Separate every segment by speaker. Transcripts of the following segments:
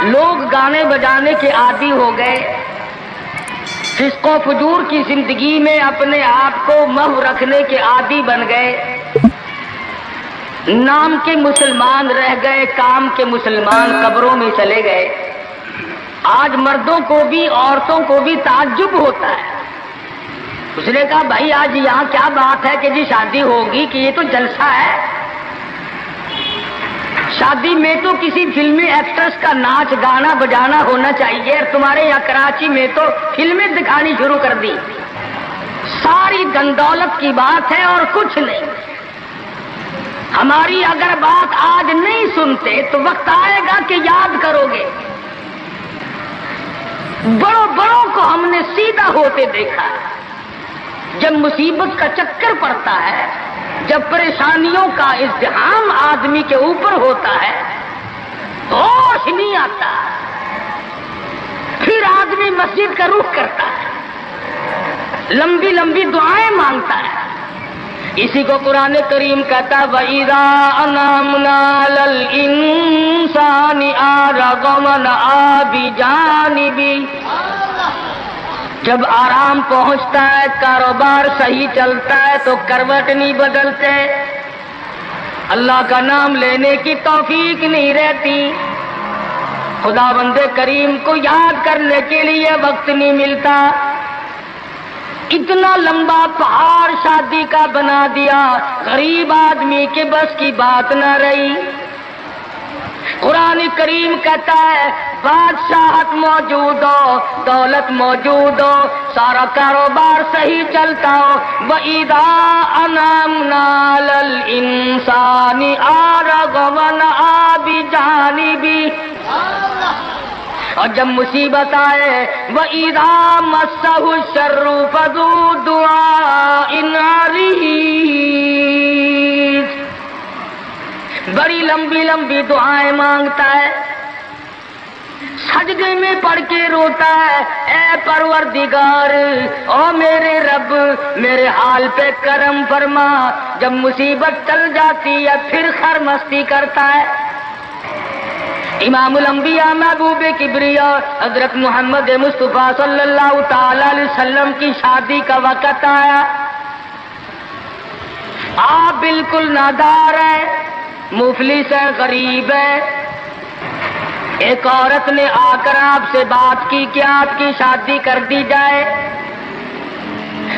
Speaker 1: لوگ گانے بجانے کے عادی ہو گئے، فسق و فجور کی زندگی میں اپنے آپ کو محو رکھنے کے عادی بن گئے، نام کے مسلمان رہ گئے، کام کے مسلمان قبروں میں چلے گئے۔ آج مردوں کو بھی عورتوں کو بھی تعجب ہوتا ہے۔ اس نے کہا بھائی آج یہاں کیا بات ہے کہ جی شادی ہوگی کہ یہ تو جلسہ ہے؟ شادی میں تو کسی فلمی ایکٹریس کا ناچ گانا بجانا ہونا چاہیے، اور تمہارے یہاں کراچی میں تو فلمیں دکھانی شروع کر دی۔ ساری دن دولت کی بات ہے اور کچھ نہیں۔ ہماری اگر بات آج نہیں سنتے تو وقت آئے گا کہ یاد کرو گے۔ بڑوں بڑوں کو ہم نے سیدھا ہوتے دیکھا ہے۔ جب مصیبت کا چکر پڑتا ہے، جب پریشانیوں کا ازدحام آدمی کے اوپر ہوتا ہے، ہوش نہیں آتا، پھر آدمی مسجد کا رخ کرتا ہے، لمبی لمبی دعائیں مانگتا ہے۔ اسی کو قرآن کریم کہتا ہے وَإِذَا أَنْعَمْنَا عَلَى الْإِنسَانِ أَعْرَضَ وَنَأَىٰ بِجَانِبِهِ، جب آرام پہنچتا ہے، کاروبار صحیح چلتا ہے تو کروٹ نہیں بدلتے، اللہ کا نام لینے کی توفیق نہیں رہتی، خدا بند کریم کو یاد کرنے کے لیے وقت نہیں ملتا۔ اتنا لمبا پہاڑ شادی کا بنا دیا، غریب آدمی کے بس کی بات نہ رہی۔ قرآن کریم کہتا ہے بادشاہت موجود ہو، دولت موجود ہو، سارا کاروبار صحیح چلتا ہو، وَإِذَا أَنْعَمْنَا عَلَى الْإِنسَانِ أَعْرَضَ وَنَأَىٰ بِجَانِبِهِ، اور جب مصیبت آئے وَإِذَا مَسَّهُ الشَّرُّ فَذُو دُعَاءٍ عَرِيضٍ، بڑی لمبی لمبی دعائیں مانگتا ہے، سجدے میں پڑھ کے روتا ہے اے پروردگار، او میرے رب میرے حال پہ کرم فرما۔ جب مصیبت چل جاتی ہے پھر خرمستی کرتا ہے۔ امام الانبیاء محبوب کبریا حضرت محمد مصطفیٰ صلی اللہ تعالی علیہ وسلم کی شادی کا وقت آیا، آپ بالکل نادار ہیں، مفلس ہے، غریب ہے۔ ایک عورت نے آ کر آپ سے بات کی کہ آپ کی شادی کر دی جائے۔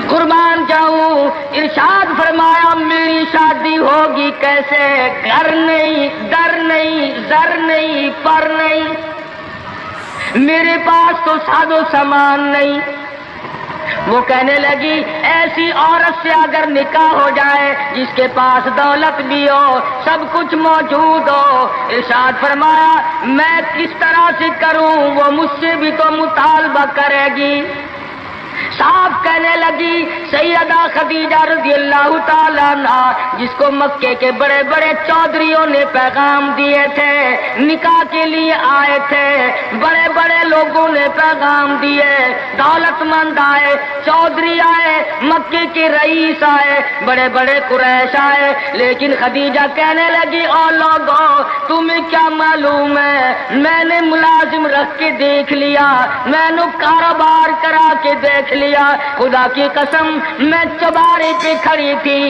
Speaker 1: قربان جاؤں، ارشاد فرمایا میری شادی ہوگی کیسے؟ گھر نہیں، در نہیں، زر نہیں، پر نہیں، میرے پاس تو ساز و سامان نہیں۔ وہ کہنے لگی ایسی عورت سے اگر نکاح ہو جائے جس کے پاس دولت بھی ہو، سب کچھ موجود ہو، ارشاد فرمایا میں کس طرح سے کروں؟ وہ مجھ سے بھی تو مطالبہ کرے گی۔ صاحب کہنے لگی سیدہ خدیجہ رضی اللہ تعالیٰ عنہا، جس کو مکے کے بڑے بڑے چودھریوں نے پیغام دیے تھے، نکاح کے لیے آئے تھے، بڑے بڑے لوگوں نے پیغام دیے، دولت مند آئے، چودھری آئے، مکے کے رئیس آئے، بڑے بڑے قریش آئے، لیکن خدیجہ کہنے لگی او لوگوں تمہیں کیا معلوم ہے، میں نے ملازم رکھ کے دیکھ لیا، میں نے کاروبار کرا کے دیکھ لیا، خدا کی قسم میں چوبارے پہ کھڑی تھی،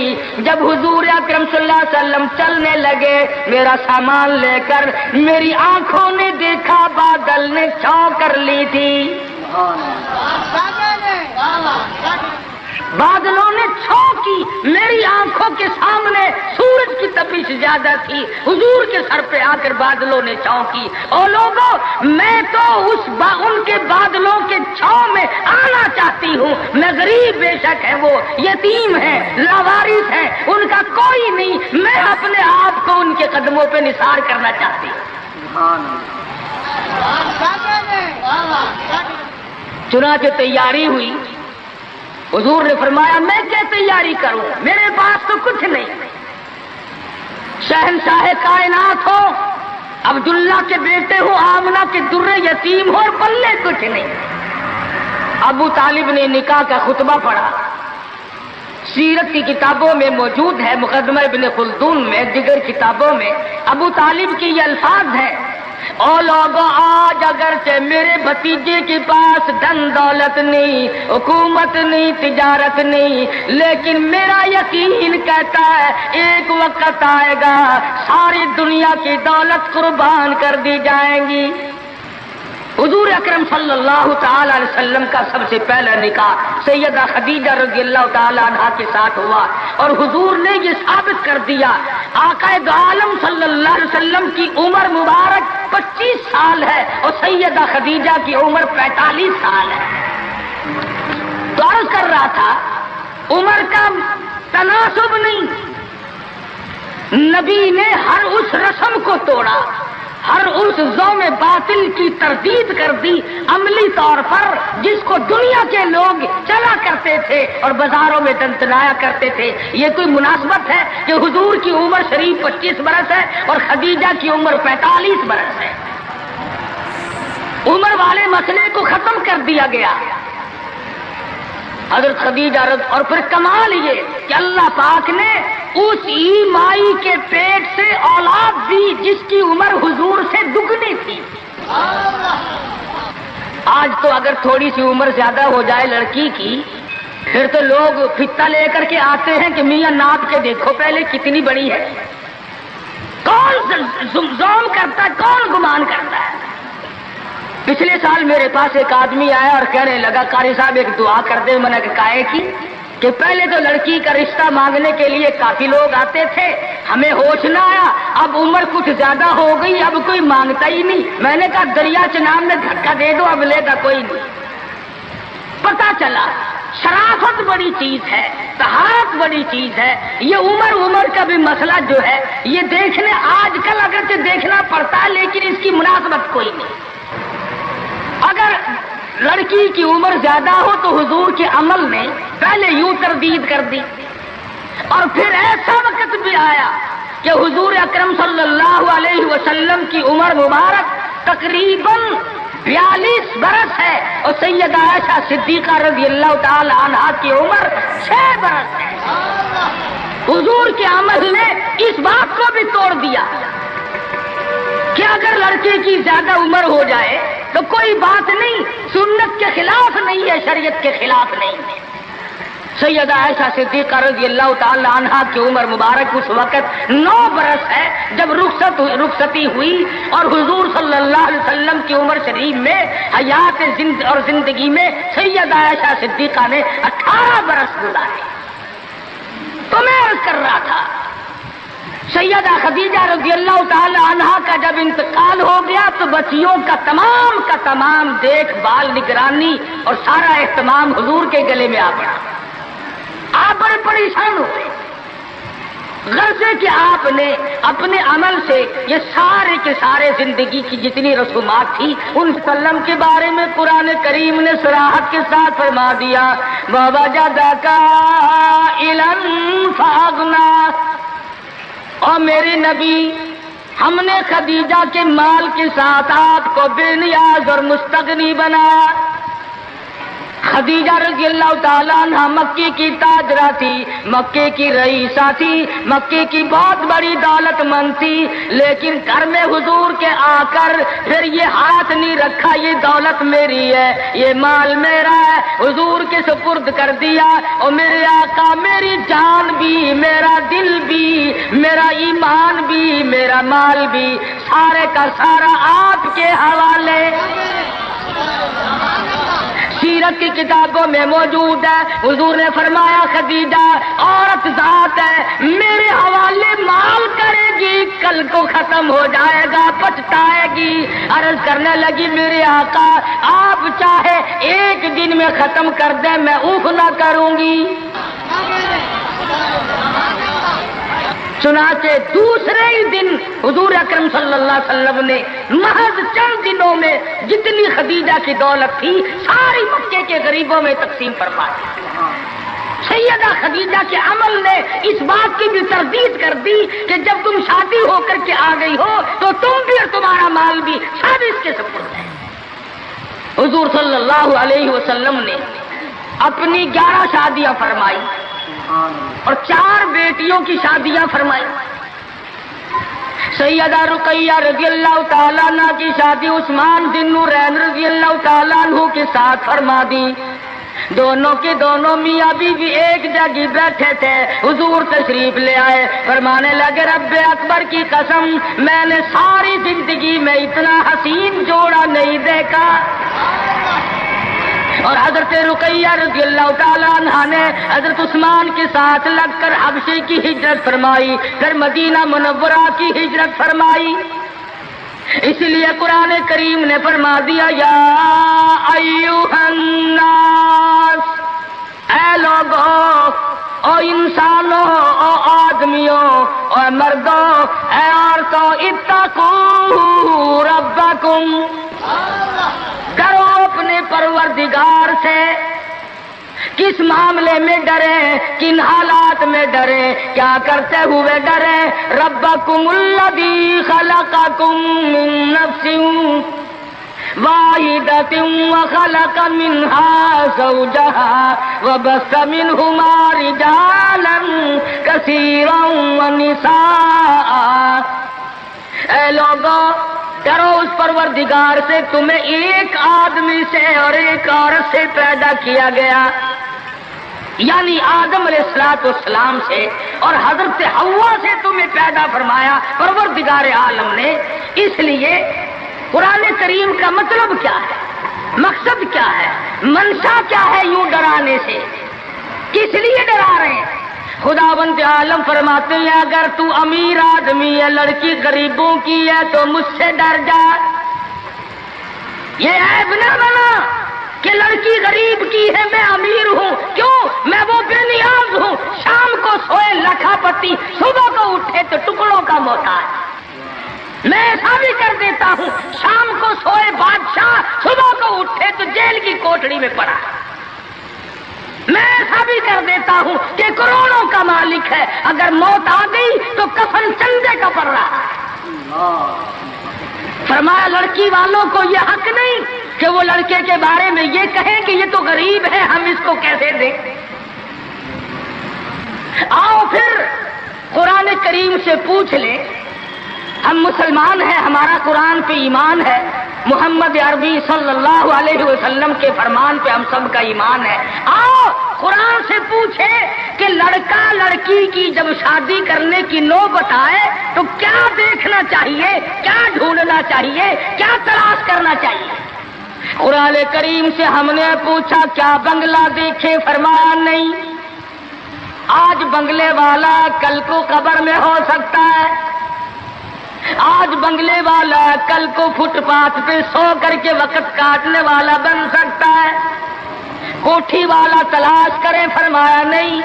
Speaker 1: جب حضور اکرم صلی اللہ علیہ وسلم چلنے لگے میرا سامان لے کر، میری آنکھوں نے دیکھا بادل نے چھاؤں کر لی تھی، بادلوں نے چھاؤں کی، میری آنکھوں کے سامنے سورج کی تپش زیادہ تھی، حضور کے سر پہ آ کر بادلوں نے چھاؤں کی۔ اور لوگوں میں تو ان کے بادلوں کے چھاؤں میں آنا چاہتی ہوں، میں غریب بے شک ہے، وہ یتیم ہے، لاوارث ہے، ان کا کوئی نہیں، میں اپنے آپ کو ان کے قدموں پہ نثار کرنا چاہتی ہوں۔ چنانچہ تیاری ہوئی، حضور نے فرمایا میں کیا تیاری کروں، میرے پاس تو کچھ نہیں، شہنشاہ کائنات ہو، عبداللہ کے بیٹے ہو، آمنہ کے درے یتیم ہو، اور پلے کچھ نہیں۔ ابو طالب نے نکاح کا خطبہ پڑھا، سیرت کی کتابوں میں موجود ہے، مقدمہ ابن خلدون میں، دیگر کتابوں میں ابو طالب کی یہ الفاظ ہیں او لوگوں آج اگرچہ میرے بھتیجے کے پاس دھن دولت نہیں، حکومت نہیں، تجارت نہیں، لیکن میرا یقین کہتا ہے ایک وقت آئے گا ساری دنیا کی دولت قربان کر دی جائیں گی۔ حضور اکرم صلی اللہ تعالی علیہ وسلم کا سب سے پہلا نکاح سیدہ خدیجہ رضی اللہ تعالی عنہا کے ساتھ ہوا، اور حضور نے یہ ثابت کر دیا آقا دو عالم صلی اللہ علیہ وسلم کی عمر مبارک 25 سال ہے اور سیدہ خدیجہ کی عمر 45 سال ہے۔ تو عرض کر رہا تھا عمر کا تناسب نہیں، نبی نے ہر اس رسم کو توڑا، ہر اس ذوم باطل کی تردید کر دی عملی طور پر، جس کو دنیا کے لوگ چلا کرتے تھے اور بازاروں میں تنتنایا کرتے تھے۔ یہ کوئی مناسبت ہے کہ حضور کی عمر شریف 25 برس ہے اور خدیجہ کی عمر 45 برس ہے؟ عمر والے مسئلے کو ختم کر دیا گیا۔ حضرت خدیجہ اور پھر کمال یہ کہ اللہ پاک نے اس ہی مائی کے پیٹ سے اولاد دی جس کی عمر حضور سے دگنی تھی۔ آج تو اگر تھوڑی سی عمر زیادہ ہو جائے لڑکی کی، پھر تو لوگ فتہ لے کر کے آتے ہیں کہ میاں ناپ کے دیکھو پہلے کتنی بڑی ہے۔ کون زوم کرتا ہے، کون گمان کرتا ہے؟ پچھلے سال میرے پاس ایک آدمی آیا اور کہنے لگا قاری صاحب ایک دعا کر دے۔ میں نے کہا کی کہ پہلے تو لڑکی کا رشتہ مانگنے کے لیے کافی لوگ آتے تھے، ہمیں ہوش نہ آیا، اب عمر کچھ زیادہ ہو گئی، اب کوئی مانگتا ہی نہیں۔ میں نے کہا دریا چناب میں دھکا دے دو، اب لے گا کوئی نہیں۔ پتا چلا شرافت بڑی چیز ہے، طہارت بڑی چیز ہے۔ یہ عمر کا بھی مسئلہ جو ہے یہ دیکھنے آج کل اگرچہ دیکھنا پڑتا ہے لیکن اس کی مناسبت کوئی نہیں۔ اگر لڑکی کی عمر زیادہ ہو تو حضور کے عمل نے پہلے یوں تردید کر دی، اور پھر ایسا وقت بھی آیا کہ حضور اکرم صلی اللہ علیہ وسلم کی عمر مبارک تقریباً 42 برس ہے اور سیدہ عائشہ صدیقہ رضی اللہ تعالی عنہا کی عمر 6 برس ہے۔ حضور کے عمل نے اس بات کو بھی توڑ دیا کہ اگر لڑکے کی زیادہ عمر ہو جائے تو کوئی بات نہیں، سنت کے خلاف نہیں ہے، شریعت کے خلاف نہیں ہے۔ سیدہ عائشہ صدیقہ رضی اللہ تعالی عنہا کی عمر مبارک اس وقت 9 برس ہے جب رخصتی ہوئی، اور حضور صلی اللہ علیہ وسلم کی عمر شریف میں حیات اور زندگی میں سیدہ عائشہ صدیقہ نے 18 برس گزارے۔ تو میں عرض کر رہا تھا سیدہ خدیجہ رضی اللہ تعالی عنہا کا جب انتقال ہو گیا تو بچیوں کا تمام دیکھ بھال، نگرانی اور سارا اہتمام حضور کے گلے میں آ پڑا۔ آپ بڑے پریشان ہوئے، غرضے کہ آپ نے اپنے عمل سے یہ سارے کے سارے زندگی کی جتنی رسومات تھی ان سلم کے بارے میں قرآن کریم نے صراحت کے ساتھ فرما دیا، وَوَجَدَكَ عَائِلًا فَأَغْنَىٰ۔ اور میرے نبی، ہم نے خدیجہ کے مال کے ساتھ آپ کو بے نیاز اور مستغنی بنایا۔ خدیجہ رضی اللہ تعالیٰ عنہ مکے کی تاجرہ تھی، مکے کی رئیسہ تھی، مکے کی بہت بڑی دولت مند تھی، لیکن گھر میں حضور کے آ کر پھر یہ ہاتھ نہیں رکھا یہ دولت میری ہے، یہ مال میرا ہے، حضور کے سپرد کر دیا۔ اور میرے آقا میری جان بھی، میرا دل بھی، میرا ایمان بھی، میرا مال بھی، سارے کا سارا آپ کے حوالے۔ سیرت کی کتابوں میں موجود ہے، حضور نے فرمایا خدیجہ عورت ذات ہے، میرے حوالے مال کرے گی، کل کو ختم ہو جائے گا، پچھتائے گی۔ عرض کرنے لگی میرے آقا آپ چاہے ایک دن میں ختم کر دیں میں اوف نہ کروں گی۔ چنانچہ دوسرے ہی دن حضور اکرم صلی اللہ علیہ وسلم نے محض چند دنوں میں جتنی خدیجہ کی دولت تھی ساری مکے کے غریبوں میں تقسیم فرما دی۔ سیدہ خدیجہ کے عمل نے اس بات کی بھی تردید کر دی کہ جب تم شادی ہو کر کے آ گئی ہو تو تم بھی اور تمہارا مال بھی سب اس کے سپرد ہے۔ حضور صلی اللہ علیہ وسلم نے اپنی 11 شادیاں فرمائی اور 4 بیٹیوں کی شادیاں فرمائی۔ سیدہ رقیہ رضی اللہ تعالیٰ عنہ کی شادی عثمان ذی النورین رضی اللہ تعالیٰ عنہ کے ساتھ فرما دی. دونوں کے دونوں میاں بیوی ایک جگہ بیٹھے تھے. حضور تشریف لے آئے, فرمانے لگے رب اکبر کی قسم میں نے ساری زندگی میں اتنا حسین جوڑا نہیں دیکھا. اور حضرت رقیہ رضی اللہ تعالیٰ عنہ نے حضرت عثمان کے ساتھ لگ کر حبشے کی ہجرت فرمائی, پھر مدینہ منورہ کی ہجرت فرمائی. اس لیے قرآن کریم نے فرما دیا یا ایھا الناس, اے لوگو, او انسانوں, او آدمیوں, او مردوں, اے عورتوں, اتقوا ربکم, ڈرو اپنے پروردگار سے. کس معاملے میں ڈریں, کن حالات میں ڈریں, کیا کرتے ہوئے ڈریں؟ ربکم الذی خلقکم من نفس واحدۃ وخلق منها زوجها وبث منهما رجالا کثیرا ونساء. اے لوگوں, ڈرو اس پروردگار سے, تمہیں ایک آدمی سے اور ایک عورت سے پیدا کیا گیا, یعنی آدم علیہ السلام سے اور حضرت حوا سے تمہیں پیدا فرمایا پروردگار عالم نے. اس لیے قرآن کریم کا مطلب کیا ہے, مقصد کیا ہے, منشا کیا ہے یوں ڈرانے سے, کس لیے ڈرا رہے ہیں؟ خداوند عالم فرماتے ہیں اگر تو امیر آدمی ہے, لڑکی غریبوں کی ہے تو مجھ سے ڈر جا. یہ عیب نہ بنا کہ لڑکی غریب کی ہے, میں امیر ہوں, کیوں؟ میں وہ بے نیاز ہوں, شام کو سوئے لکھا پتی, صبح کو اٹھے تو ٹکڑوں کا محتاج. میں ایسا بھی کر دیتا ہوں, شام کو سوئے بادشاہ, صبح کو اٹھے تو جیل کی کوٹڑی میں پڑا. میں ایسا بھی کر دیتا ہوں کہ کروڑوں کا مالک ہے, اگر موت آ گئی تو کفن چندے کا پڑ رہا ہے. فرمایا لڑکی والوں کو یہ حق نہیں کہ وہ لڑکے کے بارے میں یہ کہیں کہ یہ تو غریب ہے, ہم اس کو کیسے دیں. آؤ پھر قرآن کریم سے پوچھ لیں, ہم مسلمان ہیں, ہمارا قرآن پہ ایمان ہے, محمد عربی صلی اللہ علیہ وسلم کے فرمان پہ ہم سب کا ایمان ہے. آؤ قرآن سے پوچھے کہ لڑکا لڑکی کی جب شادی کرنے کی نوبت آئے تو کیا دیکھنا چاہیے, کیا ڈھونڈنا چاہیے, کیا تلاش کرنا چاہیے. قرآن کریم سے ہم نے پوچھا کیا بنگلہ دیکھے, فرمایا نہیں. آج بنگلے والا کل کو قبر میں ہو سکتا ہے, آج بنگلے والا کل کو فٹ پاتھ پہ سو کر کے وقت کاٹنے والا بن سکتا ہے. کوٹھی والا تلاش کرے, فرمایا نہیں.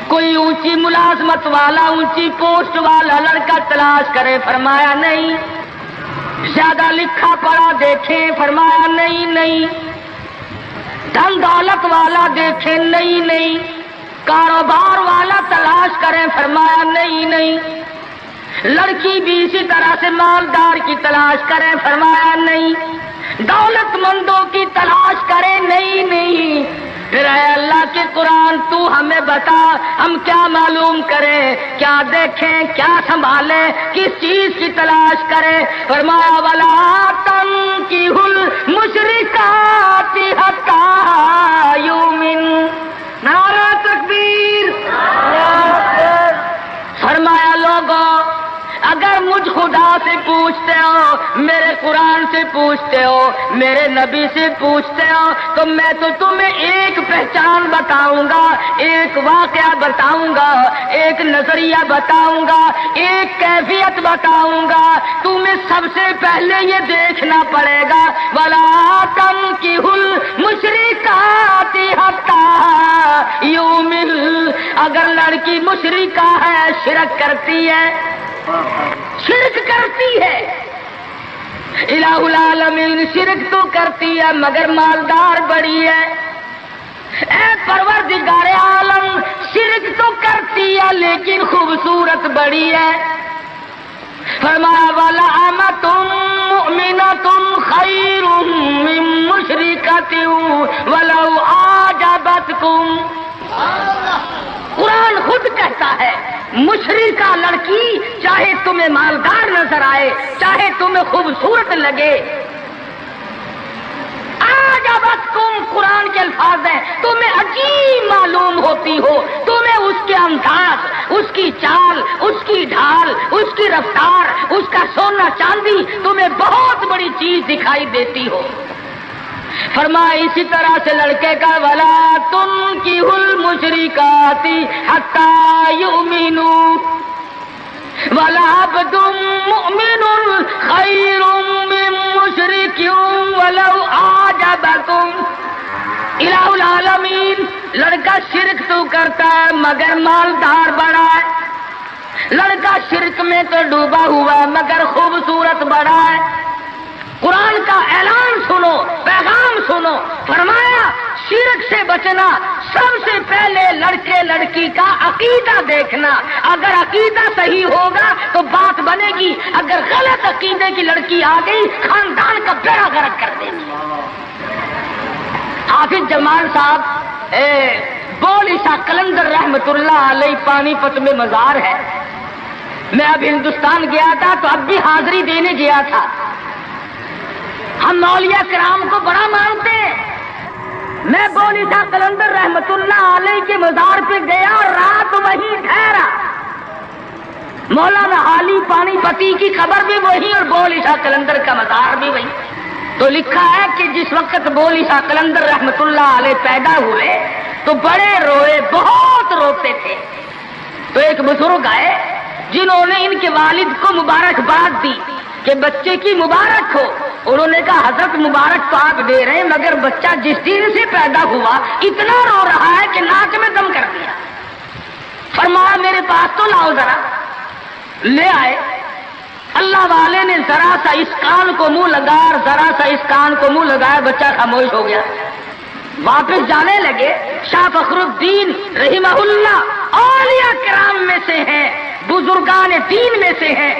Speaker 1: کوئی اونچی ملازمت والا, اونچی پوسٹ والا لڑکا تلاش کرے, فرمایا نہیں. زیادہ لکھا پڑھا دیکھیں, فرمایا نہیں. دھن دولت والا دیکھیں, نہیں. کاروبار والا تلاش کریں, فرمایا نہیں. لڑکی بھی اسی طرح سے مالدار کی تلاش کریں, فرمایا نہیں. دولت مندوں کی تلاش کریں, نہیں. پھر اے اللہ کے قرآن تو ہمیں بتا, ہم کیا معلوم کریں, کیا دیکھیں, کیا سنبھالیں, کس چیز کی تلاش کریں. فرمایا وَلَا تَنكِحُوا الْمُشْرِكَاتِ حَتَّىٰ يُؤْمِنَّ. نعرہ تکبیر. فرمایا لوگوں اگر مجھ خدا سے پوچھتے ہو, میرے قرآن سے پوچھتے ہو, میرے نبی سے پوچھتے ہو, تو میں تو تمہیں ایک پہچان بتاؤں گا, ایک واقعہ بتاؤں گا, ایک نظریہ بتاؤں گا, ایک کیفیت بتاؤں گا. تمہیں سب سے پہلے یہ دیکھنا پڑے گا وَلَا تَنكِحُوا الْمُشْرِكَاتِ حَتَّىٰ يُؤْمِنَّ. اگر لڑکی مشرکہ ہے, شرک کرتی ہے, الہ العالمین شرک تو کرتی ہے مگر مالدار بڑی ہے. اے پروردگار عالم شرک تو کرتی ہے لیکن خوبصورت بڑی ہے. فرمایا وَلَأَمَةٌ مُؤْمِنَةٌ خَيْرٌ مِّن مُّشْرِكَةٍ وَلَوْ أَعْجَبَتْكُمْ. قرآن خود کہتا ہے مشرکہ لڑکی چاہے تمہیں مالدار نظر آئے، چاہے تمہیں خوبصورت لگے، تم قرآن کے الفاظ ہیں تمہیں عجیب معلوم ہوتی ہو، تمہیں اس کے انداز، اس کی چال، اس کی ڈھال، اس کی رفتار، اس کا سونا چاندی تمہیں بہت بڑی چیز دکھائی دیتی ہو۔ فرمایا اسی طرح سے لڑکے کا ولا تنکحوا المشرکات حتی یؤمنوا وَلَعَبْدٌ مُؤْمِنٌ خَيْرٌ مِّن مُّشْرِكٍ وَلَوْ أَعْجَبَكُمْ۔ الہ العالمین، لڑکا شرک تو کرتا ہے مگر مالدار بڑا ہے، لڑکا شرک میں تو ڈوبا ہوا ہے مگر خوبصورت بڑا ہے۔ قرآن کا اعلان سنو، پیغام سنو، فرمایا شرک سے بچنا، سب سے پہلے لڑکے لڑکی کا عقیدہ دیکھنا، اگر عقیدہ صحیح ہوگا تو بات بنے گی، اگر غلط عقیدے کی لڑکی آ گئی خاندان کا بیڑا غرق کر دے گی۔ حافظ جمال صاحب بول عیسیٰ قلندر رحمت اللہ علیہ پانی پت میں مزار ہے، میں اب ہندوستان گیا تھا تو اب بھی حاضری دینے گیا تھا۔ ہم اولیاء کرام کو بڑا مانتے ہیں، میں بول عیسیٰ قلندر رحمت اللہ علیہ کے مزار پہ گیا اور رات وہیں ٹھہرا۔ مولانا حالی پانی پتی کی خبر بھی وہی اور بول عیسیٰ قلندر کا مزار بھی وہی۔ تو لکھا ہے کہ جس وقت بول عیسیٰ قلندر رحمت اللہ علیہ پیدا ہوئے تو بڑے روئے، بہت روتے تھے۔ تو ایک بزرگ آئے جنہوں نے ان کے والد کو مبارکباد دی کہ بچے کی مبارک ہو۔ انہوں نے کہا حضرت مبارک تو آپ دے رہے ہیں مگر بچہ جس دن سے پیدا ہوا اتنا رو رہا ہے کہ ناک میں دم کر دیا۔ فرمایا میرے پاس تو لاؤ ذرا، لے آئے۔ اللہ والے نے ذرا سا اس کان کو منہ لگایا اور ذرا سا اس کان کو منہ لگایا، بچہ خاموش ہو گیا۔ واپس جانے لگے۔ شاہ فخر الدین رحمہ اللہ اولیاء کرام میں سے ہیں، بزرگان دین میں سے ہیں۔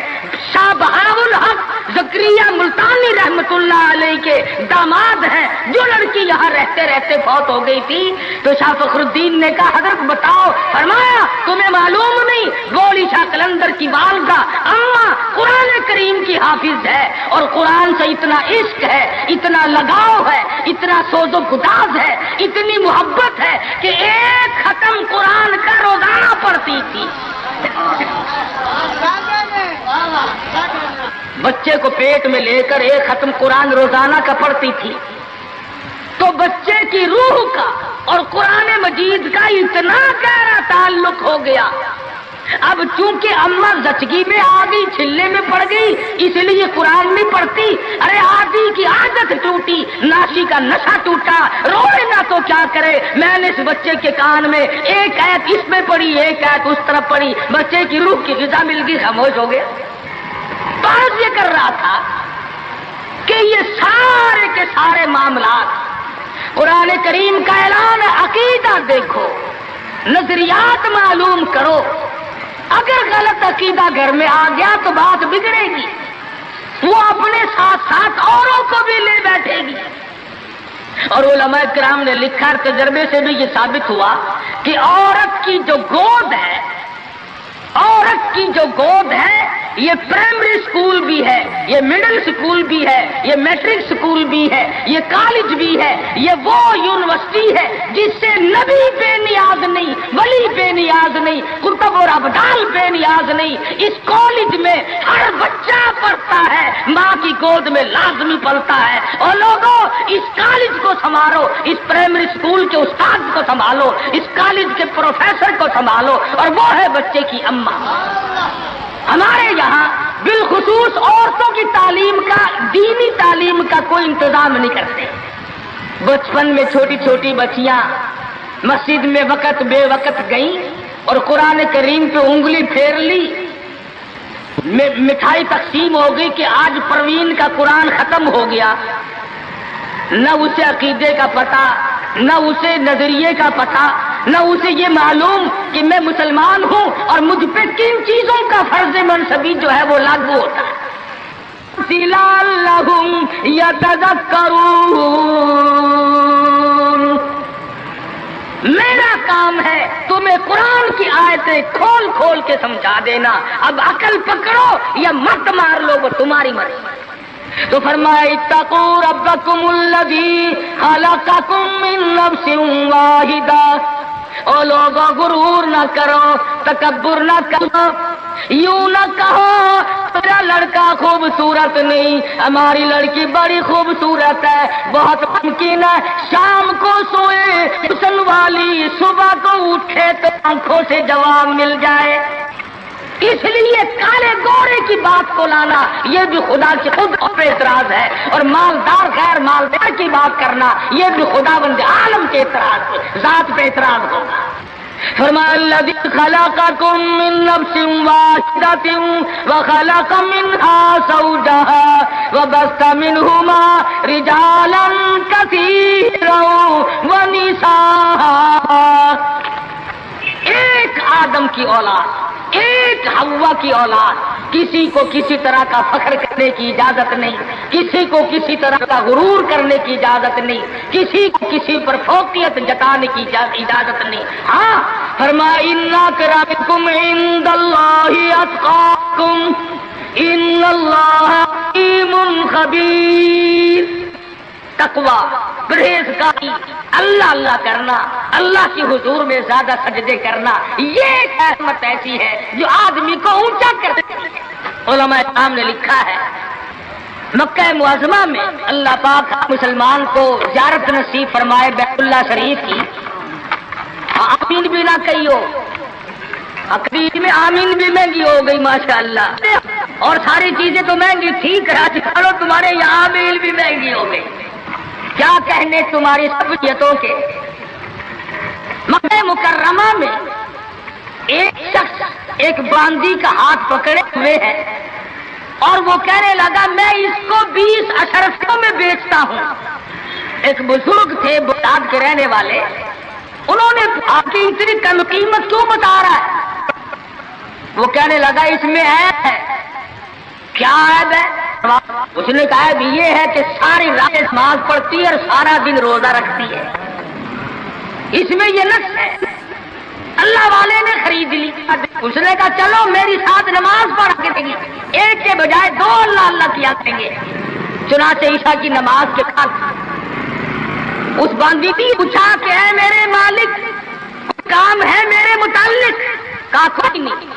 Speaker 1: شاہ بہاء الحق زکریا ملتانی رحمت اللہ علیہ کے داماد ہیں، جو لڑکی یہاں رہتے رہتے فوت ہو گئی تھی۔ تو شاہ فخر الدین نے کہا حضرت بتاؤ، فرمایا تمہیں معلوم نہیں بول عیسیٰ قلندر کی والدہ اماں قرآن کریم کی حافظ ہے اور قرآن سے اتنا عشق ہے، اتنا لگاؤ ہے، اتنا سوز و گداز ہے، اتنی محبت ہے کہ ایک ختم قرآن کا روزانہ پڑھتی تھی۔ بچے کو پیٹ میں لے کر ایک ختم قرآن روزانہ کا پڑھتی تھی۔ تو بچے کی روح کا اور قرآن مجید کا اتنا گہرا تعلق ہو گیا۔ اب چونکہ اماں زچگی میں آ گئی، چھلے میں پڑ گئی، اس لیے قرآن نہیں پڑھتی۔ ارے آدھی کی عادت ٹوٹی، ناشی کا نشہ ٹوٹا، روئے نہ تو کیا کرے۔ میں نے اس بچے کے کان میں ایک آیت اس میں پڑھی، ایک آیت اس طرف پڑھی، بچے کی روح کی غذا مل گئی، خاموش ہو گیا۔ بات یہ کر رہا تھا کہ یہ سارے کے سارے معاملات قرآن کریم کا اعلان ہے، عقیدہ دیکھو، نظریات معلوم کرو۔ اگر غلط عقیدہ گھر میں آ گیا تو بات بگڑے گی، وہ اپنے ساتھ ساتھ اوروں کو بھی لے بیٹھے گی۔ اور علماء کرام نے لکھا، تجربے سے بھی یہ ثابت ہوا کہ عورت کی جو گود ہے، عورت کی جو گود ہے، یہ پرائمری سکول بھی ہے، یہ مڈل سکول بھی ہے، یہ میٹرک سکول بھی ہے، یہ کالج بھی ہے، یہ وہ یونیورسٹی ہے جس سے نبی بے نیاز نہیں، ولی بے نیاز نہیں، قطب اور ابدال بے نیاز نہیں۔ اس کالج میں ہر بچہ پڑھتا ہے، ماں کی گود میں لازمی پلتا ہے۔ اور لوگوں اس کالج کو سنبھالو، اس پرائمری سکول کے استاد کو سنبھالو، اس کالج کے پروفیسر کو سنبھالو، اور وہ ہے بچے کی اماں۔ ہمارے یہاں بالخصوص عورتوں کی تعلیم کا، دینی تعلیم کا کوئی انتظام نہیں کرتے۔ بچپن میں چھوٹی چھوٹی بچیاں مسجد میں وقت بے وقت گئیں اور قرآن کریم پہ انگلی پھیر لی، مٹھائی تقسیم ہو گئی کہ آج پروین کا قرآن ختم ہو گیا۔ نہ اسے عقیدے کا پتہ، نہ اسے نظریے کا پتہ، نہ اسے یہ معلوم کہ میں مسلمان ہوں اور مجھ پہ کن چیزوں کا فرض منصبی جو ہے وہ لاگو ہوتا ہے۔ لعلہم یتذکرون، میرا کام ہے تم تمہیں قرآن کی آیتیں کھول کھول کے سمجھا دینا، اب عقل پکڑو یا مت مار لو، وہ تمہاری مرضی۔ تو فرمایا اتقوا ربکم الذی خلقکم من نفس واحدہ، او لوگوں غرور نہ کرو، تکبر نہ کرو، یوں نہ کہو میرا لڑکا خوبصورت نہیں، ہماری لڑکی بڑی خوبصورت ہے، بہت ممکن ہے شام کو سوئے حسن والی صبح کو اٹھے تو آنکھوں سے جواب مل جائے۔ اس لیے کالے گورے کی بات کو لانا یہ بھی خدا کی خود پہ اعتراض ہے، اور مالدار غیر مالدار کی بات کرنا یہ بھی خدا بند عالم کے اعتراض ذات پہ اعتراض ہوگا۔ فرمایا الذی خلقکم من نفس واحدۃ وخلق منها زوجها وبث منهما رجالا کثیرا ونساء، ایک آدم کی اولاد، ایک حوا کی اولاد، کسی کو کسی طرح کا فخر کرنے کی اجازت نہیں، کسی کو کسی طرح کا غرور کرنے کی اجازت نہیں، کسی کو کسی پر فوقیت جتانے کی اجازت نہیں۔ ہاں فرمایا ان اکرمکم عند اللہ اتقاکم ان اللہ علیم خبیر۔ تقوی، پرہیزگاری، اللہ اللہ کرنا، اللہ کی حضور میں زیادہ سجدے کرنا، یہ ایک رحمت ایسی ہے جو آدمی کو اونچا کر دیتی ہے۔ علماء کرام نے لکھا ہے مکہ معظمہ میں اللہ پاک مسلمان کو زیارت نصیب فرمائے بیت اللہ شریف کی، آمین بھی نہ کہیو، عقیدے میں آمین بھی مہنگی ہو گئی ماشاءاللہ، اور ساری چیزیں تو مہنگی ٹھیک ہے، چلو تمہارے یہاں آمین بھی مہنگی ہو گئی، کیا کہنے تمہاری سبجیتوں کے۔ مکہ مکرمہ میں ایک شخص ایک باندی کا ہاتھ پکڑے ہوئے ہے اور وہ کہنے لگا میں اس کو 20 اشرفیوں میں بیچتا ہوں۔ ایک بزرگ تھے بغداد کے رہنے والے، انہوں نے آپ کی اتنی کم قیمت کیوں بتا رہا ہے؟ وہ کہنے لگا اس میں عیب ہے۔ کیا عیب ہے؟ اس نے کہا بھی یہ ہے کہ ساری رات نماز پڑھتی ہے اور سارا دن روزہ رکھتی ہے، اس میں یہ نقص ہے۔ اللہ والے نے خرید لی، اس نے کہا چلو میری ساتھ نماز پڑھ کے دیں گے، ایک کے بجائے 2 اللہ اللہ کیا کریں گے۔ چنانچہ عشاء کی نماز کے بعد اس باندی نے پوچھا کہ اے میرے مالک کام ہے میرے متعلق؟ کہا کوئی نہیں۔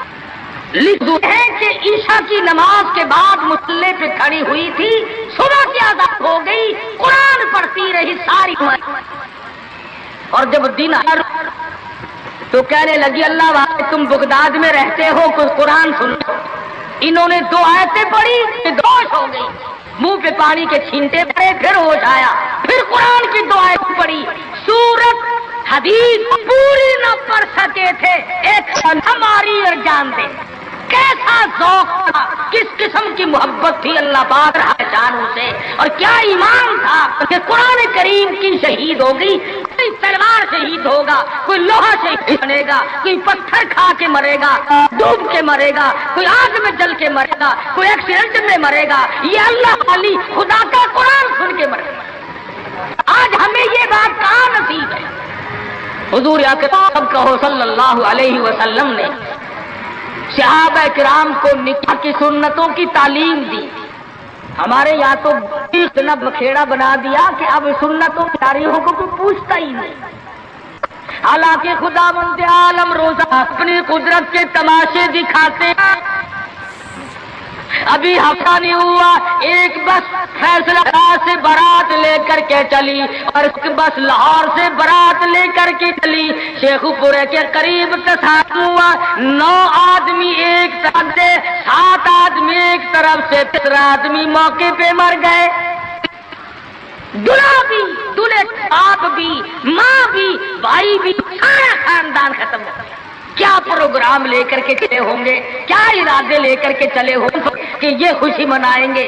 Speaker 1: لکھ دو ہے کہ عشاء کی نماز کے بعد مصلی پہ کھڑی ہوئی تھی، صبح کی آزاد ہو گئی، قرآن پڑھتی رہی ساری عمر، اور جب دن آیا تو کہنے لگی اللہ والے تم بغداد میں رہتے ہو، کچھ قرآن سنو۔ انہوں نے 2 آیتیں پڑھی، ہوش ہو گئی، منہ پہ پانی کے چھینٹے پڑے، پھر ہوش آیا، پھر قرآن کی 2 آیتیں پڑھی، سورت حدیث پوری نہ پڑھ سکے تھے، ایک ہماری اور جان دے۔ کیسا ذوق تھا، کس قسم کی محبت تھی اللہ پاک جانوں سے، اور کیا ایمان تھا کہ قرآن کریم کی شہید ہو گئی، کوئی تلوار شہید ہوگا، کوئی لوہا شہید بنے گا، کوئی پتھر کھا کے مرے گا، ڈوب کے مرے گا، کوئی آگ میں جل کے مرے گا، کوئی ایکسیڈنٹ میں مرے گا، یہ اللہ والی خدا کا قرآن سن کے مرے گا۔ آج ہمیں یہ بات کہاں نصیب ہے؟ حضور اکرم کہو صلی اللہ علیہ وسلم نے صحابہ کرام کو نکاح کی سنتوں کی تعلیم دی۔ ہمارے یہاں تو اتنا بکھیڑا بنا دیا کہ اب سنتوں کی تاریخوں کو کوئی پوچھتا ہی نہیں۔ حالانکہ خداوند عالم روزہ اپنی قدرت کے تماشے دکھاتے ہیں۔ ابھی ہفتہ نہیں ہوا ایک بس فیصلہ آباد سے بارات لے کر کے چلی، اور ایک بس لاہور سے بارات لے کر کے چلی، شیخو پورے کے قریب تصادم ہوا، 9 آدمی ایک طرف سے، 7 آدمی ایک طرف سے، 13 آدمی موقع پہ مر گئے۔ دلہا بھی، دلہے باپ بھی، ماں بھی، بھائی بھی، سارا خاندان ختم ہو گیا۔ کیا پروگرام لے کر کے چلے ہوں گے، کیا ارادے لے کر کے چلے ہوں گے کہ یہ خوشی منائیں گے۔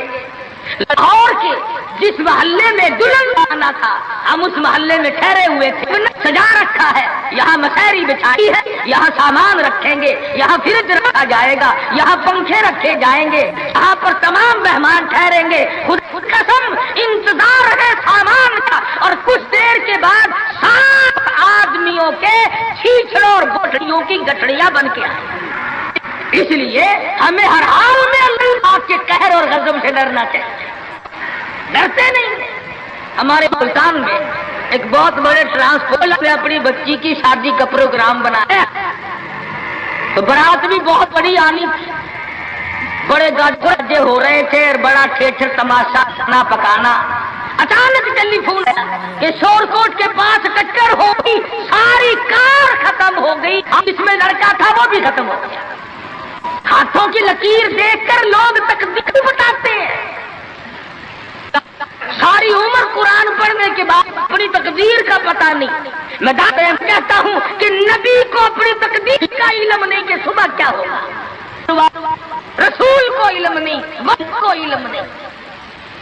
Speaker 1: لاہور کے جس محلے میں دلہن آنا تھا، ہم اس محلے میں ٹھہرے ہوئے تھے، سجا رکھا ہے، یہاں مسحری بچھائی ہے، یہاں سامان رکھیں گے، یہاں فریج رکھا جائے گا، یہاں پنکھے رکھے جائیں گے، یہاں پر تمام مہمان ٹھہریں گے، خود قسم انتظار ہے سامان کا، اور کچھ دیر کے بعد 7 آدمیوں کے چھیچڑوں اور بوٹ کی گٹڑیاں بن کے آئے. اس لیے ہمیں ہر حال میں اللہ کے قہر اور غضب سے ڈرنا چاہیے. ڈرتے نہیں. ہمارے ملتان میں ایک بہت بڑے ٹرانسپورٹ نے اپنی بچی کی شادی کا پروگرام بنایا تو برات بھی بہت بڑی آنی تھی. بڑے گاجے ہو رہے تھے اور بڑا ٹھیٹر تماشا کھانا پکانا. اچانک ٹیلی فون کہ شور کوٹ کے پاس ٹکر ہو گئی, ساری کار ختم ہو گئی. جس میں لڑکا تھا وہ بھی ختم ہو گیا. ہاتھوں کی لکیر دیکھ کر لوگ تقدیر بتاتے ہیں. ساری عمر قرآن پڑھنے کے بعد اپنی تقدیر کا پتہ نہیں. میں کہتا ہوں کہ نبی کو اپنی تقدیر کا علم نہیں کہ صبح کیا ہوگا. رسول کو علم نہیں, وقت کو علم نہیں.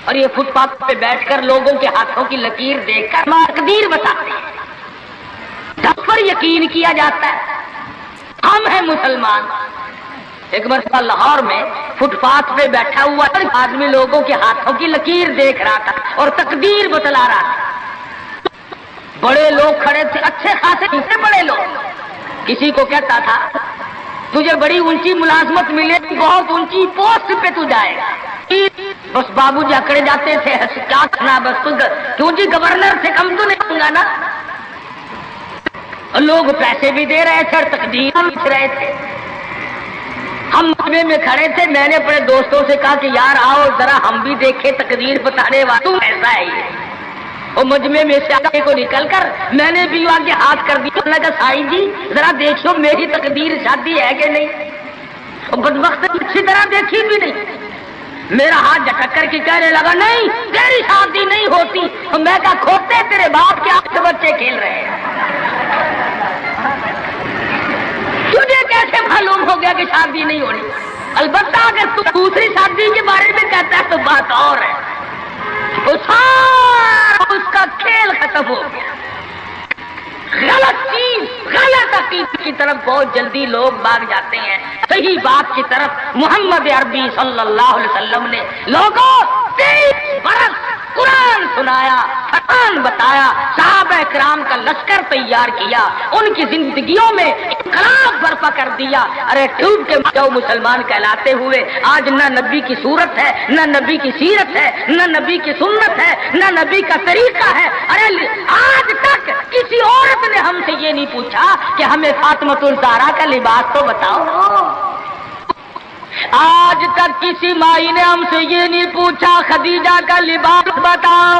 Speaker 1: اور یہ فٹ پاتھ پہ بیٹھ کر لوگوں کے ہاتھوں کی لکیر دیکھ کر تقدیر بتاتے ہیں. جب پر یقین کیا جاتا ہے. ہم ہیں مسلمان. ایک مرتبہ لاہور میں فٹ پاتھ پہ بیٹھا ہوا آدمی لوگوں کے ہاتھوں کی لکیر دیکھ رہا تھا اور تقدیر بتلا رہا تھا. بڑے لوگ کھڑے تھے, اچھے خاصے بڑے لوگ. کسی کو کہتا تھا تجھے بڑی اونچی ملازمت ملے, بہت اونچی پوسٹ پہ تو جائے گا. بس بابو جی اکڑے جاتے تھے, کیا کرنا بس کیوں جی گورنر سے کم تو نہیں ہوں گا نا. لوگ پیسے بھی دے رہے تھے اور تقدیر لکھ رہے تھے. ہم مجمع میں کھڑے تھے. میں نے اپنے دوستوں سے کہا کہ یار آؤ ذرا ہم بھی دیکھیں تقدیر بتانے والا ایسا ہے یہ. اور مجمع میں سے آگے کو نکل کر میں نے بھی آگے ہاتھ کر دیا. میں کہا سائی جی ذرا دیکھو میری تقدیر شادی ہے کہ نہیں. اور بدبخت اچھی طرح دیکھی بھی نہیں. میرا ہاتھ جھٹک کر کے کہنے لگا نہیں تیری شادی نہیں ہوتی. اور میں کہا کھوتے تیرے باپ کے 8 بچے کھیل رہے ہیں. تجھے کیسے معلوم ہو گیا کہ شادی نہیں ہونی؟ البتہ اگر تو دوسری شادی کے بارے میں کہتا ہے تو بات اور ہے. اس کا کھیل ختم ہو گیا. غلط چیز, غلط عقیدے کی طرف بہت جلدی لوگ بھاگ جاتے ہیں. صحیح بات کی طرف محمد عربی صلی اللہ علیہ وسلم نے لوگوں 23 برس قرآن سنایا, قرآن بتایا, صحابہ کرام کا لشکر تیار کیا, ان کی زندگیوں میں انقلاب برپا کر دیا. ارے ٹوٹ کے جو مسلمان کہلاتے ہوئے آج نہ نبی کی صورت ہے, نہ نبی کی سیرت ہے, نہ نبی کی سنت ہے, نہ نبی کا طریقہ ہے. ارے آج تک کسی عورت نے ہم سے یہ نہیں پوچھا کہ ہمیں فاطمۃ الزہرا کا لباس تو بتاؤ. آج تک کسی مائی نے ہم سے یہ نہیں پوچھا خدیجہ کا لباس بتاؤ.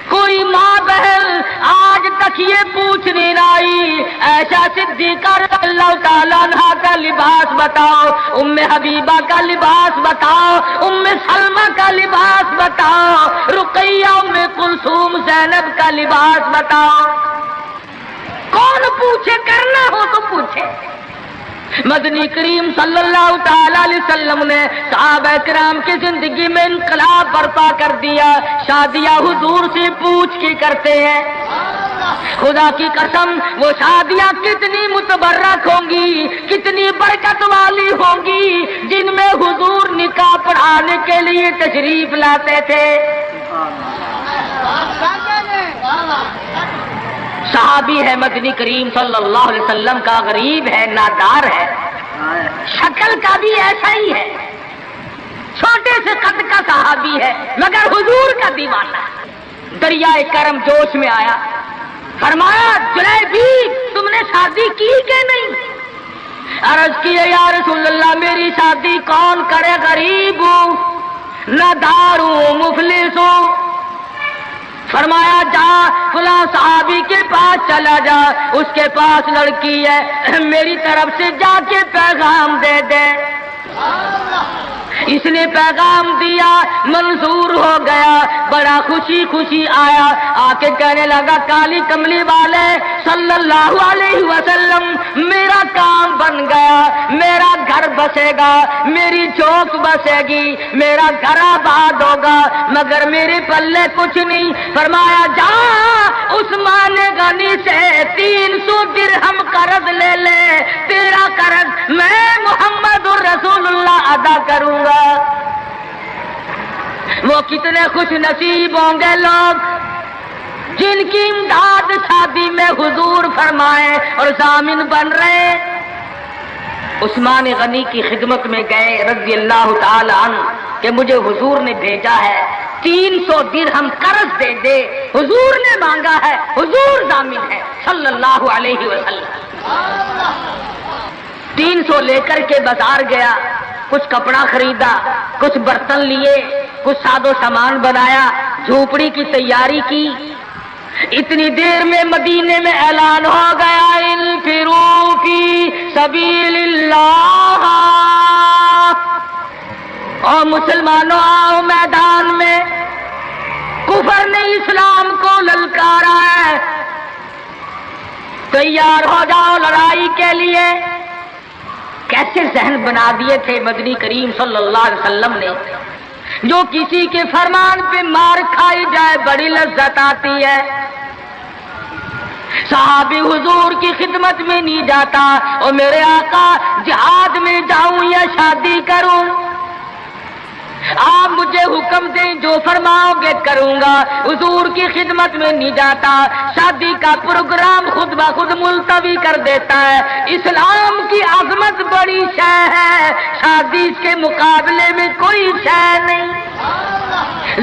Speaker 1: کوئی ماں بہن آج تک یہ پوچھنے نہ آئی عائشہ صدیقہ رضی اللہ تعالیٰ عنہا کا لباس بتاؤ, ام حبیبہ کا لباس بتاؤ, ام سلمہ کا لباس بتاؤ, رقیہ, ام کلثوم, زینب کا لباس بتاؤ. کون پوچھے, کرنا ہو تو پوچھے. مدنی کریم صلی اللہ تعالی علیہ وسلم نے صحابہ کرام کی زندگی میں انقلاب برپا کر دیا. شادیاں حضور سے پوچھ کے کرتے ہیں. خدا کی قسم وہ شادیاں کتنی متبرک ہوں گی, کتنی برکت والی ہوں گی جن میں حضور نکاح پڑھانے کے لیے تشریف لاتے تھے. صحابی ہے مدنی کریم صلی اللہ علیہ وسلم کا, غریب ہے, نادار ہے, شکل کا بھی ایسا ہی ہے, چھوٹے سے قد کا صحابی ہے مگر حضور کا دیوانہ. دریائے کرم جوش میں آیا, فرمایا جلیبی تم نے شادی کی کہ نہیں؟ عرض کیے یا رسول اللہ میری شادی کون کرے, غریب ہوں, نادار ہوں, مفلس ہوں. فرمایا جا فلاں صحابی کے پاس چلا جا, اس کے پاس لڑکی ہے, میری طرف سے جا کے پیغام دے دے. اس نے پیغام دیا, منظور ہو گیا, بڑا خوشی خوشی آیا, آ کے کہنے لگا کالی کملی والے صلی اللہ علیہ وسلم میرا کام بن گیا, میرا گھر بسے گا, میری چوک بسے گی, میرا گھر آباد ہوگا, مگر میرے پلے کچھ نہیں. فرمایا جا عثمان غنی سے 300 درہم قرض لے لے, تیرا قرض میں محمد الرسول اللہ ادا کروں گا. وہ کتنے خوش نصیب ہوں گے لوگ جن کی امداد شادی میں حضور فرمائے اور ضامن بن رہے، عثمان غنی کی خدمت میں گئے رضی اللہ تعالی عنہ کہ مجھے حضور نے بھیجا ہے 300 درہم قرض دے دے، حضور نے مانگا ہے، حضور ضامن ہے صلی اللہ علیہ وسلم۔ 300 لے کر کے بازار گیا، کچھ کپڑا خریدا، کچھ برتن لیے، کچھ ساز و سامان بنایا، جھوپڑی کی تیاری کی۔ اتنی دیر میں مدینے میں اعلان ہو گیا، انفروا فی سبیل اللہ، اور مسلمانوں آؤ میدان میں، کفر نے اسلام کو للکارا ہے، تیار ہو جاؤ لڑائی کے لیے۔ کیسے ذہن بنا دیے تھے مدنی کریم صلی اللہ علیہ وسلم نے، جو کسی کے فرمان پہ مار کھائی جائے بڑی لذت آتی ہے۔ صحابی حضور کی خدمت میں نہیں جاتا، اور میرے آقا جہاد میں جاؤں یا شادی کروں، آپ مجھے حکم دیں جو فرماؤ گے کروں گا۔ حضور کی خدمت میں نہیں جاتا، شادی کا پروگرام خود بخود ملتوی کر دیتا ہے۔ اسلام کی عظمت بڑی شے ہے، شادی کے مقابلے میں کوئی شے نہیں۔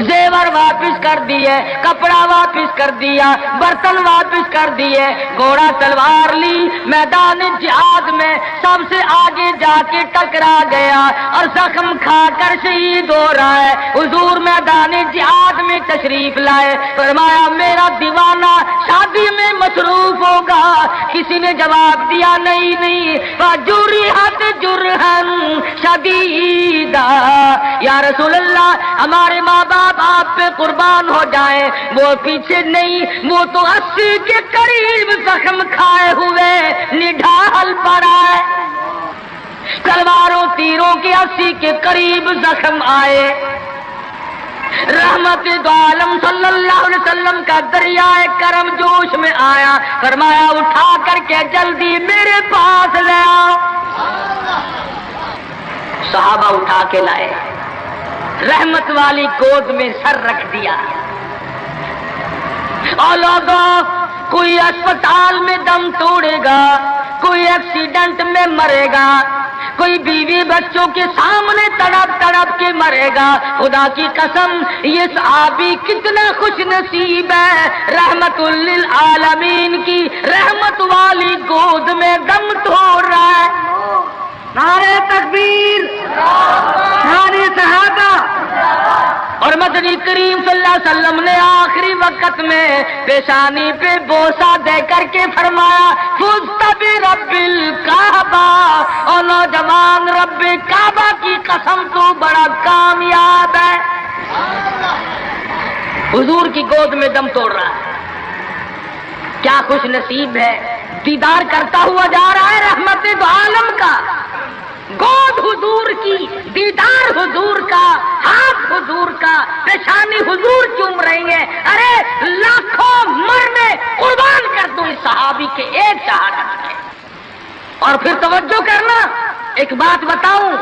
Speaker 1: زیور واپس کر دیے، کپڑا واپس کر دیا، برتن واپس کر دیے، گھوڑا تلوار لی، میدان جہاد میں سب سے آگے جا کے ٹکرا گیا اور زخم کھا کر شہید ہو رہا ہے۔ حضور میدان جہاد میں تشریف لائے، فرمایا میرا دیوانہ شادی میں مصروف ہوگا۔ کسی نے جواب دیا نہیں، فجرحت جرحن شدیدا، یا رسول اللہ ہمارے ماں باپ آپ پہ قربان ہو جائیں، وہ پیچھے نہیں، وہ تو 80 کے قریب زخم کھائے ہوئے نڈھال پڑا ہے، تلواروں تیروں کے 80 کے قریب زخم آئے۔ رحمت دو عالم صلی اللہ علیہ وسلم کا دریائے کرم جوش میں آیا، فرمایا اٹھا کر کے جلدی میرے پاس لے آؤ۔ صحابہ اٹھا کے لائے، رحمت والی گود میں سر رکھ دیا۔ اور لوگوں، کوئی اسپتال میں دم توڑے گا، کوئی ایکسیڈنٹ میں مرے گا، کوئی بیوی بچوں کے سامنے تڑپ تڑپ کے مرے گا۔ خدا کی قسم یہ صحابی کتنا خوش نصیب ہے، رحمت للعالمین کی رحمت والی گود میں دم توڑ رہا ہے۔ نعرہ تکبیر، نعرہ صحابہ۔ اور مدنی کریم صلی اللہ علیہ وسلم نے آخری وقت میں پیشانی پہ بوسہ دے کر کے فرمایا فزت برب الکعبہ، اور نوجوان رب کعبہ کی قسم تو بڑا کامیاب ہے۔ حضور کی گود میں دم توڑ رہا ہے، کیا خوش نصیب ہے، دیدار کرتا ہوا جا رہا ہے رحمت دو عالم کا، گود حضور کی، دیدار حضور کا، ہاتھ حضور کا، پیشانی حضور چوم رہی ہے۔ ارے لاکھوں مرنے قربان کر دو اس صحابی کے ایک شہادت میں۔ اور پھر توجہ کرنا، ایک بات بتاؤں،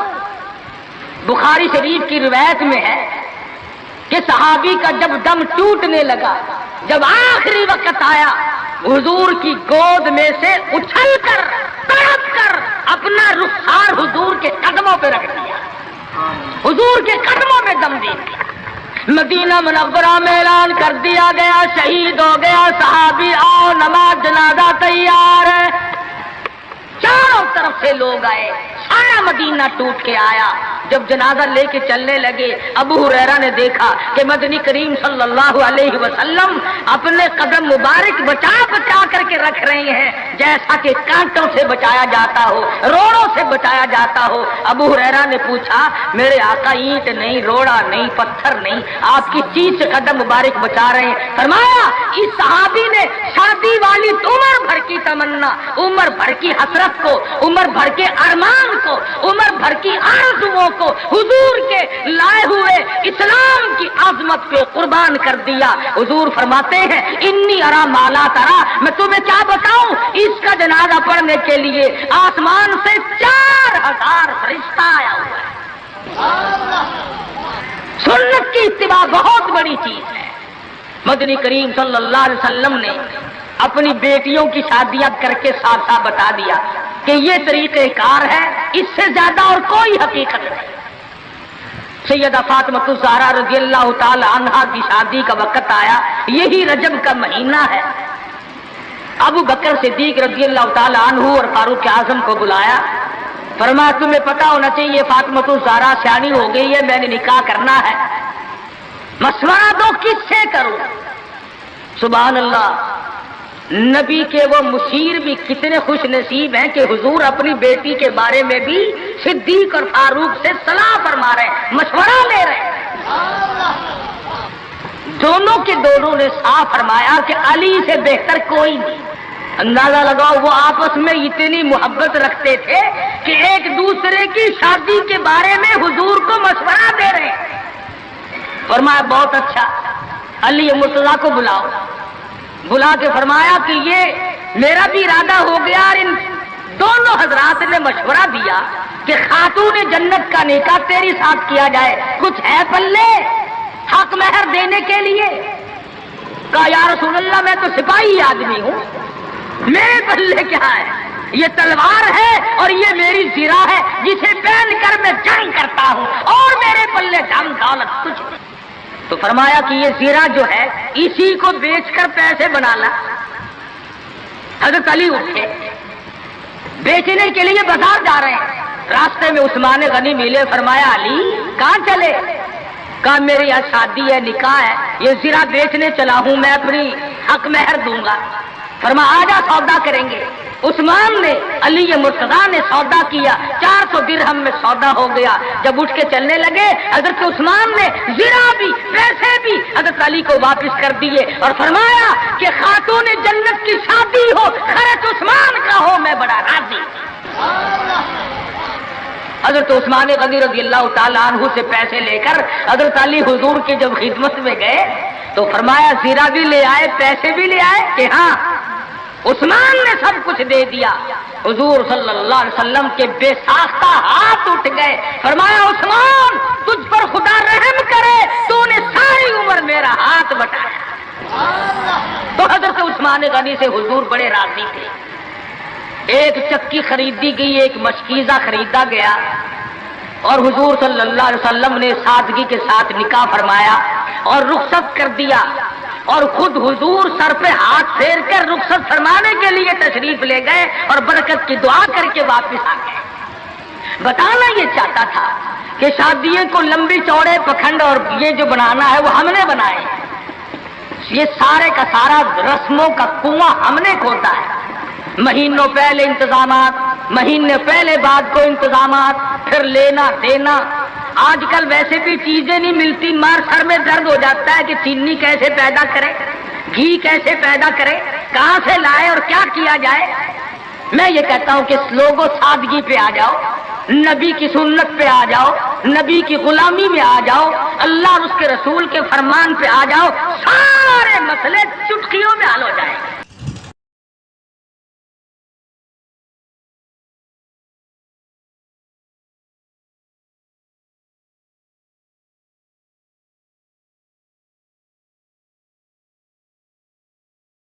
Speaker 1: بخاری شریف کی روایت میں ہے کہ صحابی کا جب دم ٹوٹنے لگا، جب آخری وقت آیا، حضور کی گود میں سے اچھل کر تڑپ کر اپنا رخسار حضور کے قدموں پہ رکھ دیا، حضور کے قدموں میں دم دے دیا۔ مدینہ منورہ میں اعلان کر دیا گیا شہید ہو گیا صحابی، آؤ نماز جنازہ تیار ہے۔ چاروں طرف سے لوگ آئے، سارا مدینہ ٹوٹ کے آیا۔ جب جنازہ لے کے چلنے لگے، ابو ہریرہ نے دیکھا کہ مدنی کریم صلی اللہ علیہ وسلم اپنے قدم مبارک بچا بچا کر کے رکھ رہے ہیں، جیسا کہ کانٹوں سے بچایا جاتا ہو، روڑوں سے بچایا جاتا ہو۔ ابو ہریرہ نے پوچھا میرے آقا اینٹ نہیں، روڑا نہیں، پتھر نہیں، آپ کس چیز سے قدم مبارک بچا رہے ہیں؟ فرمایا اس صحابی نے شادی والی عمر بھر کی تمنا، عمر بھر کی حسرت کو، عمر بھر کے ارمان کو، عمر بھر کی آرزوؤں کو حضور کے لائے ہوئے اسلام کی عظمت پہ قربان کر دیا۔ حضور فرماتے ہیں انی ارا مالا ترا، میں تمہیں کیا بتاؤں، اس کا جنازہ پڑھنے کے لیے آسمان سے 4000 فرشتہ آیا ہوا ہے۔ سنت کی اتباع بہت بڑی چیز ہے، مدنی کریم صلی اللہ علیہ وسلم نے اپنی بیٹیوں کی شادیاں کر کے صاف صاف بتا دیا کہ یہ طریقہ کار ہے، اس سے زیادہ اور کوئی حقیقت نہیں۔ سیدہ فاطمہ الزہرا رضی اللہ تعالی عنہا کی شادی کا وقت آیا، یہی رجب کا مہینہ ہے۔ ابو بکر صدیق رضی اللہ تعالی عنہ اور فاروق اعظم کو بلایا، فرمایا تمہیں پتا ہونا چاہیے فاطمہ الزہرا سیانی ہو گئی ہے، میں نے نکاح کرنا ہے، مشورہ دو کس سے کروں۔ سبحان اللہ، نبی کے وہ مشیر بھی کتنے خوش نصیب ہیں کہ حضور اپنی بیٹی کے بارے میں بھی صدیق اور فاروق سے صلاح فرما رہے ہیں، مشورہ لے رہے ہیں۔ دونوں کے دونوں نے صاف فرمایا کہ علی سے بہتر کوئی نہیں۔ اندازہ لگاؤ وہ آپس میں اتنی محبت رکھتے تھے کہ ایک دوسرے کی شادی کے بارے میں حضور کو مشورہ دے رہے ہیں۔ فرمایا بہت اچھا، علی مرتضیٰ کو بلاؤ۔ بلا کے فرمایا کہ یہ میرا بھی ارادہ ہو گیا، اور ان دونوں حضرات نے مشورہ دیا کہ خاتون جنت کا نکاح تیری ساتھ کیا جائے، کچھ ہے پلے حق مہر دینے کے لیے؟ کہا یا رسول اللہ میں تو سپاہی آدمی ہوں، میرے پلے کیا ہے؟ یہ تلوار ہے اور یہ میری زرہ ہے جسے پہن کر میں جنگ کرتا ہوں، اور میرے پلے دم دولت کچھ نہیں۔ تو فرمایا کہ یہ زیرہ جو ہے اسی کو بیچ کر پیسے بنا لا۔ حضرت علی اٹھے، بیچنے کے لیے بازار جا رہے ہیں، راستے میں عثمان غنی ملے، فرمایا علی کہاں چلے؟ کہا میری یہاں شادی ہے، نکاح ہے، یہ زیرہ بیچنے چلا ہوں، میں اپنی حق مہر دوں گا۔ فرمایا آجا سودا کریں گے۔ عثمان نے علی مرتضیٰ نے سودا کیا، 400 درہم میں سودا ہو گیا۔ جب اٹھ کے چلنے لگے حضرت عثمان نے زرہ بھی پیسے بھی حضرت علی کو واپس کر دیے اور فرمایا کہ خاتون جنت کی شادی ہو، خرچ عثمان کا ہو، میں بڑا راضی۔ حضرت عثمان غنی رضی اللہ تعالی عنہ سے پیسے لے کر حضرت علی حضور کی جب خدمت میں گئے تو فرمایا زرہ بھی لے آئے، پیسے بھی لے آئے؟ کہ ہاں۔ عثمان نے سب کچھ دے دیا۔ حضور صلی اللہ علیہ وسلم کے بے ساختہ ہاتھ اٹھ گئے، فرمایا عثمان تجھ پر خدا رحم کرے، تو نے ساری عمر میرا ہاتھ بٹایا۔ تو حضرت عثمان غنی سے حضور بڑے راضی تھے۔ ایک چکی خریدی گئی، ایک مشکیزہ خریدا گیا، اور حضور صلی اللہ علیہ وسلم نے سادگی کے ساتھ نکاح فرمایا اور رخصت کر دیا، اور خود حضور سر پہ ہاتھ پھیر کر رخصت فرمانے کے لیے تشریف لے گئے اور برکت کی دعا کر کے واپس آ گئے۔ بتانا یہ چاہتا تھا کہ شادیوں کو لمبی چوڑے پکھنڈ اور یہ جو بنانا ہے وہ ہم نے بنائے، یہ سارے کا سارا رسموں کا کنواں ہم نے کھودا ہے۔ مہینوں پہلے انتظامات، مہینے پہلے بعد کو انتظامات، پھر لینا دینا۔ آج کل ویسے بھی چیزیں نہیں ملتی، مار سر میں درد ہو جاتا ہے کہ چینی کیسے پیدا کرے، گھی کیسے پیدا کرے، کہاں سے لائے اور کیا کیا جائے۔ میں یہ کہتا ہوں کہ لوگوں سادگی پہ آ جاؤ، نبی کی سنت پہ آ جاؤ، نبی کی غلامی میں آ جاؤ، اللہ اور اس کے رسول کے فرمان پہ آ جاؤ، سارے مسئلے چٹکیوں میں حل ہو جائیں۔